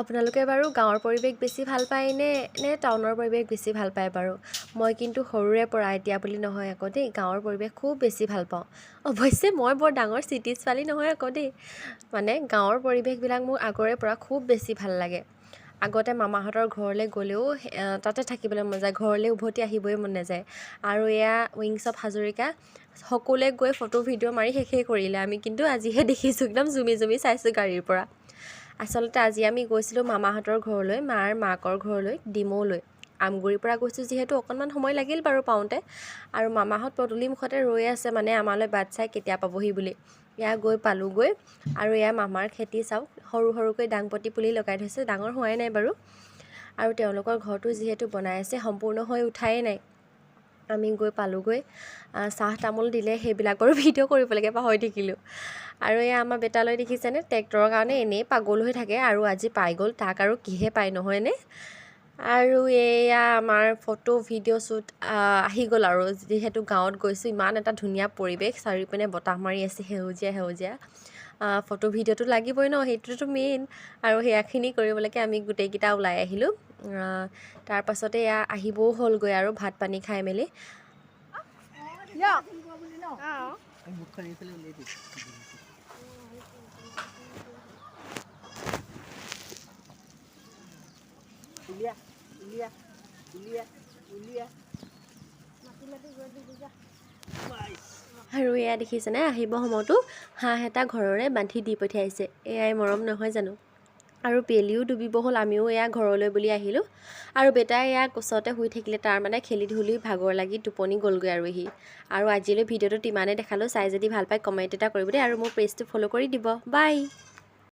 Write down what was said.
আপোনালোকে বাৰু গাঁৱৰ পৰিৱেশ বেছি ভাল পায়নে নে টাউনৰ পৰিৱেশ বেছি ভাল পায় বাৰু? মই কিন্তু সৰুৰে পৰা এতিয়া বুলি নহয় আকৌ দেই, গাঁৱৰ পৰিৱেশ খুব বেছি ভাল পাওঁ। অৱশ্যে মই বৰ ডাঙৰ চিটি ছোৱালী নহয় আকৌ দেই, মানে গাঁৱৰ পৰিৱেশবিলাক মোৰ আগৰে পৰা খুব বেছি ভাল লাগে। আগতে মামাহঁতৰ ঘৰলৈ গ'লেও তাতে থাকিবলৈ মন যায়, ঘৰলৈ উভতি আহিবই মন নাযায়। আৰু এয়া উইংছ অফ হাজৰিকা সকলোৱে গৈ ফটো ভিডিঅ' মাৰি শেষেই কৰিলে, আমি কিন্তু আজিহে দেখিছোঁ, একদম জুমি জুমি চাইছোঁ গাড়ীৰ পৰা। আচলতে আজি আমি গৈছিলোঁ মামাহঁতৰ ঘৰলৈ, মাৰ মাকৰ ঘৰলৈ, ডিমৌলৈ। আমগুৰিৰ পৰা গৈছোঁ যিহেতু অকণমান সময় লাগিল বাৰু পাওঁতে, আৰু মামাহঁত পদূলি মুখতে ৰৈ আছে মানে আমালৈ বাট চাই কেতিয়া পাবহি বুলি। এয়া গৈ পালোঁগৈ, আৰু এয়া মামাৰ খেতি চাওক, সৰু সৰুকৈ দাংপতি পুলি লগাই থৈছে, ডাঙৰ হোৱাই নাই বাৰু। আৰু তেওঁলোকৰ ঘৰটো যিহেতু বনাই আছে, সম্পূৰ্ণ হৈ উঠাই নাই। আমি গৈ পালোঁগৈ, চাহ তামোল দিলে, সেইবিলাকৰো ভিডিঅ' কৰিবলৈকে পাহৰি থাকিলোঁ। আৰু এয়া আমাৰ বেটালৈ দেখিছেনে, ট্ৰেক্টৰৰ কাৰণে এনেই পাগল হৈ থাকে, আৰু আজি পাই গ'ল, তাক আৰু কিহে পায় নহয়নে। আৰু এয়া আমাৰ ফটো ভিডিঅ' শ্বুট আহি গ'ল আৰু, যিহেতু গাঁৱত গৈছোঁ, ইমান এটা ধুনীয়া পৰিৱেশ, চাৰিওপিনে বতাহ মাৰি আছে সেউজীয়া সেউজীয়া। ফটো ভিডিঅ'টো লাগিবই ন, সেইটোতো মেইন। আৰু সেয়াখিনি কৰিবলৈকে আমি গোটেইকেইটা ওলাই আহিলোঁ। তাৰপাছতে এয়া আহিবও হ'লগৈ আৰু ভাত পানী খাই মেলি। আৰু এয়া দেখিছেনে, আহিব সময়তো হাঁহ এটা ঘৰৰে বান্ধি দি পঠিয়াইছে, এয়াই মৰম নহয় জানো। আৰু বেলিও ডুবিব হ'ল, আমিও এয়া ঘৰলৈ বুলি আহিলোঁ। আৰু বেটাই এয়া কোচতে শুই থাকিলে, তাৰ মানে খেলি ধূলি ভাগৰ লাগি টোপনি গ'লগৈ আৰু সি। আৰু আজিলৈ ভিডিঅ'টোত ইমানেই দেখালোঁ, চাই যদি ভাল পায় কমেণ্ট এটা কৰিব দেই, আৰু মোৰ পেজটো ফ'ল' কৰি দিব, বাই।